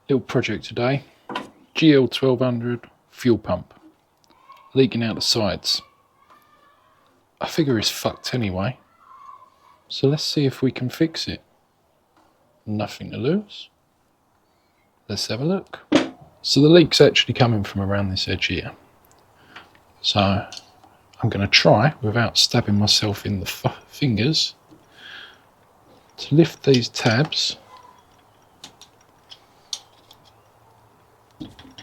Little project today. GL1200 fuel pump. Leaking out the sides. I figure it's fucked anyway. So let's see if we can fix it. Nothing to lose. Let's have a look. So the leak's actually coming from around this edge here. So I'm going to try, without stabbing myself in the fingers, to lift these tabs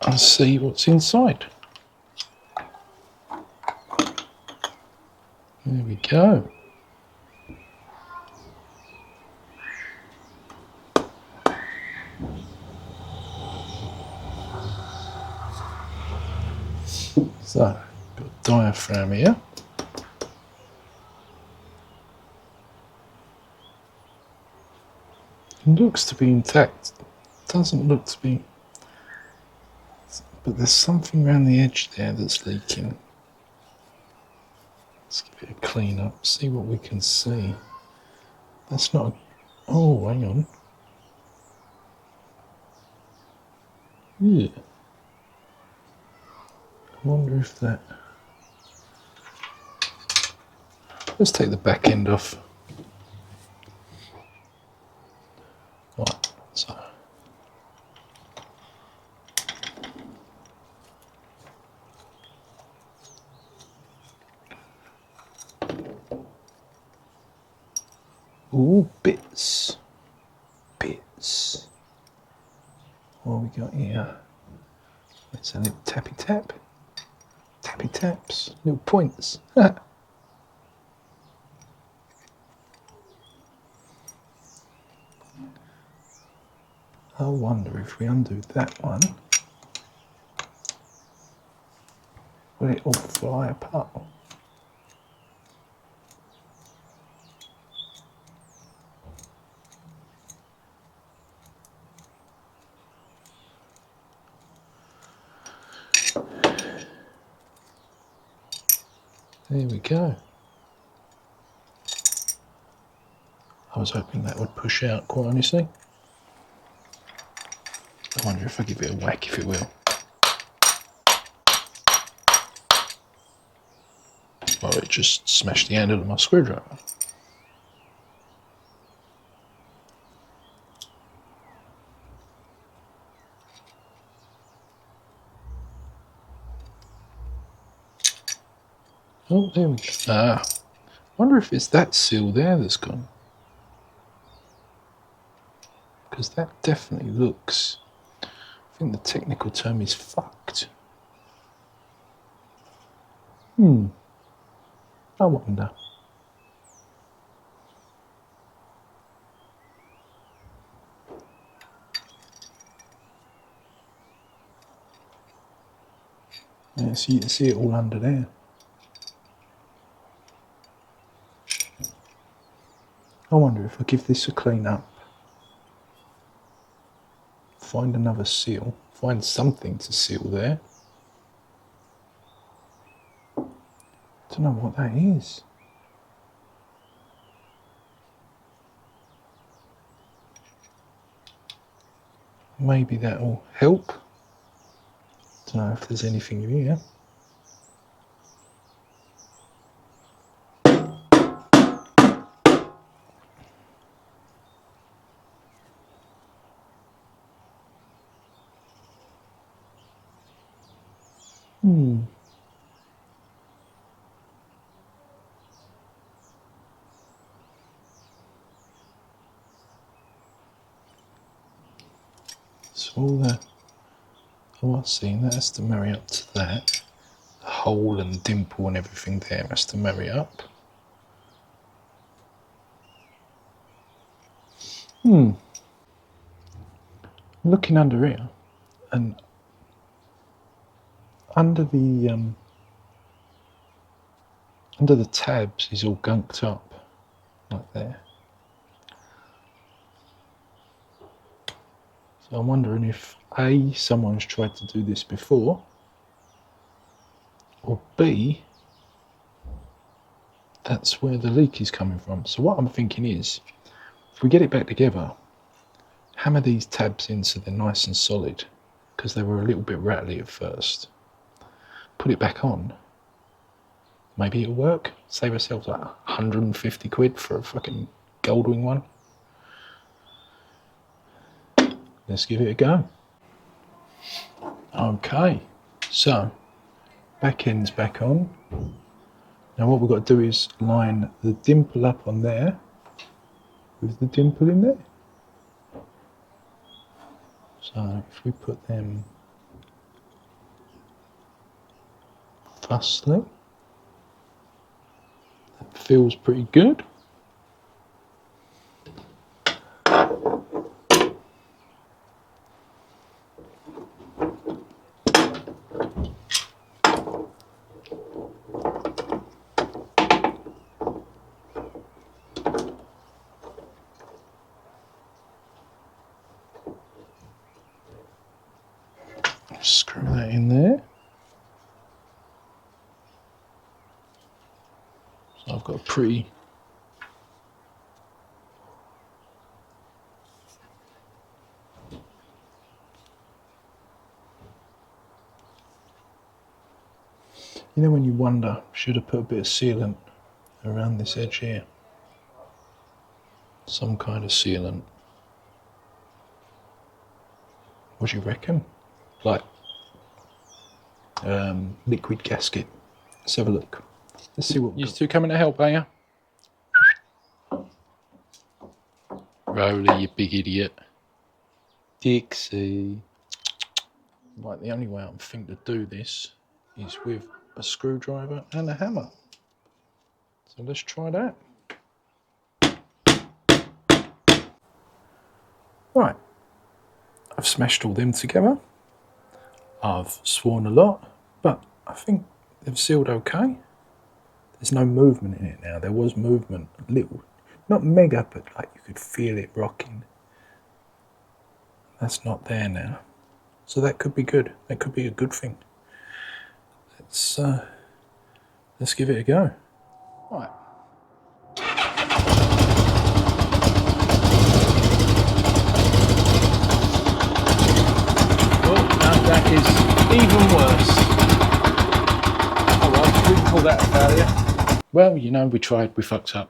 and see what's inside. There we go. So, got a diaphragm here. It looks to be intact. Doesn't look to be, but there's something around the edge there that's leaking. Let's give it a clean up, see what we can see. That's not, oh, hang on. Yeah. I wonder if that, let's take the back end off. Right, so. Ooh, bits. Bits. What have we got here? It's a little tappy tap. Tappy taps. Little points. I wonder if we undo that one, will it all fly apart? There we go. I was hoping that would push out, quite honestly. I wonder if I give it a whack if it will. Well, it just smashed the handle of my screwdriver. Oh, there we go. Ah, wonder if it's that seal there that's gone. Because that definitely looks, I think the technical term is fucked. I wonder. Yeah, so you can see it all under there. I wonder if I give this a clean up, find another seal, find something to seal there. Don't know what that is. Maybe that'll help. Don't know if there's anything here. So all the, oh, I see, that has to marry up to that. The hole and dimple and everything there has to marry up. Looking under here, and under the tabs is all gunked up, like there. So I'm wondering if A, someone's tried to do this before, or B, that's where the leak is coming from. So what I'm thinking is, if we get it back together, Hammer these tabs in so they're nice and solid, because they were a little bit rattly at first. Put it back on. Maybe it'll work. Save ourselves like 150 quid for a fucking Goldwing one. Let's give it a go. Okay, so back end's back on. Now what we've got to do is line the dimple up on there with the dimple in there. So if we put them thusly, that feels pretty good. Screw that in there. So I've got a pretty you know when you wonder, should I put a bit of sealant around this edge here? Some kind of sealant. What do you reckon? Like liquid gasket. Let's have a look. Let's see what you two coming to help, are you? Rolly, you big idiot. Dixie. Right, the only way I think to do this is with a screwdriver and a hammer. So let's try that. Right, I've smashed all them together. I've sworn a lot, but I think they've sealed okay. There's no movement in it now. There was movement, a little, not mega, but like you could feel it rocking. That's not there now. So that could be good. That could be a good thing. Let's give it a go. Right. That is even worse. Oh well, we can call that a failure. Well, you know, we tried, we fucked up.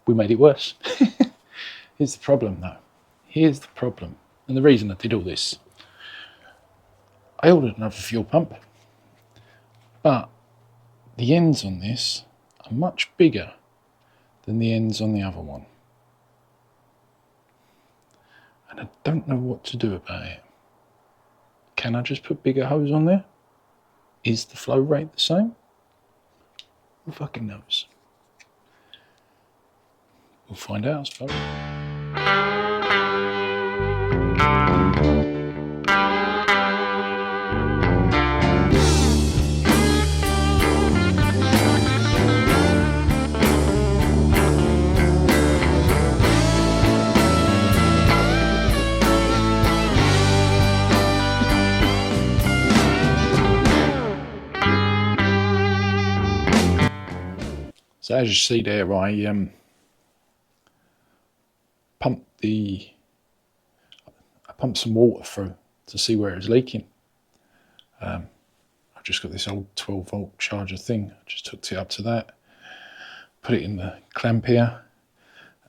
We made it worse. Here's the problem though. Here's the problem. And the reason I did all this. I ordered another fuel pump. But the ends on this are much bigger than the ends on the other one. And I don't know what to do about it. Can I just put bigger hose on there? Is the flow rate the same? Who fucking knows? We'll find out, I suppose. So as you see there, I pumped some water through to see where it was leaking. I've just got this old 12-volt charger thing. I just hooked it up to that, put it in the clamp here,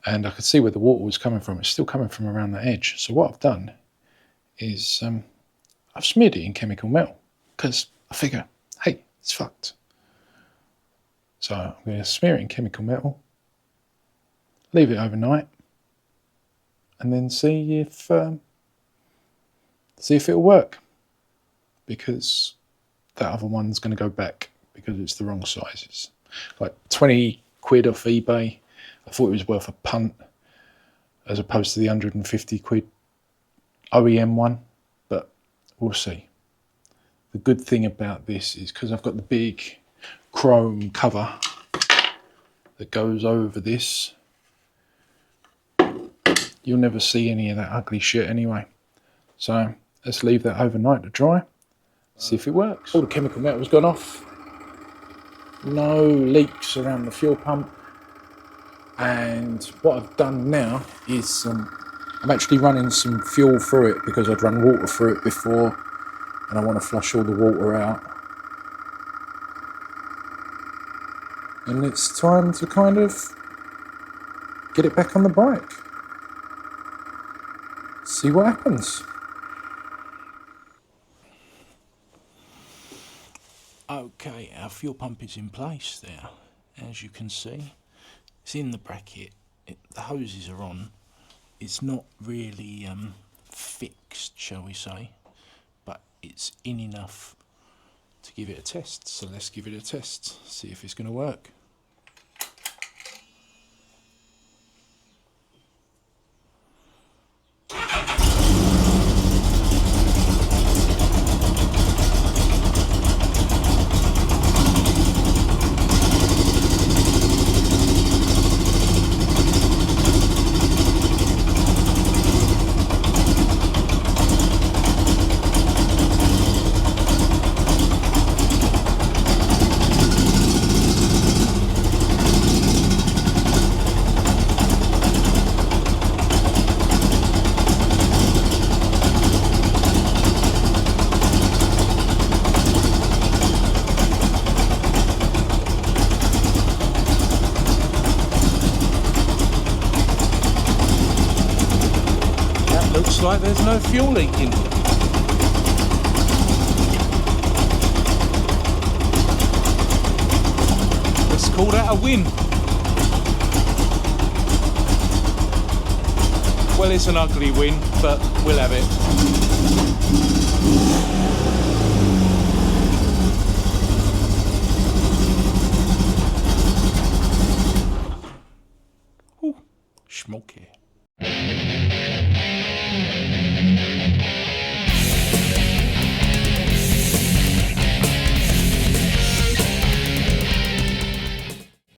and I could see where the water was coming from. It's still coming from around the edge. So what I've done is I've smeared it in chemical metal because I figure, hey, it's fucked. So I'm going to smear it in chemical metal, leave it overnight, and then see if it'll work. Because that other one's going to go back because it's the wrong sizes. Like 20 quid off eBay. I thought it was worth a punt as opposed to the 150 quid OEM one, but we'll see. The good thing about this is because I've got the big chrome cover that goes over this, you'll never see any of that ugly shit anyway. So let's leave that overnight to dry, see if it works. All the chemical metal's gone off, no leaks around the fuel pump, and what I've done now is I'm actually running some fuel through it because I'd run water through it before and I want to flush all the water out. And it's time to kind of get it back on the bike. See what happens. Okay, our fuel pump is in place there. As you can see, it's in the bracket. The hoses are on. It's not really fixed, shall we say, but it's in enough to give it a test. So let's give it a test, see if it's going to work. Looks like there's no fuel leaking. Let's call that a win. Well, it's an ugly win, but we'll have it. Ooh, schmoky.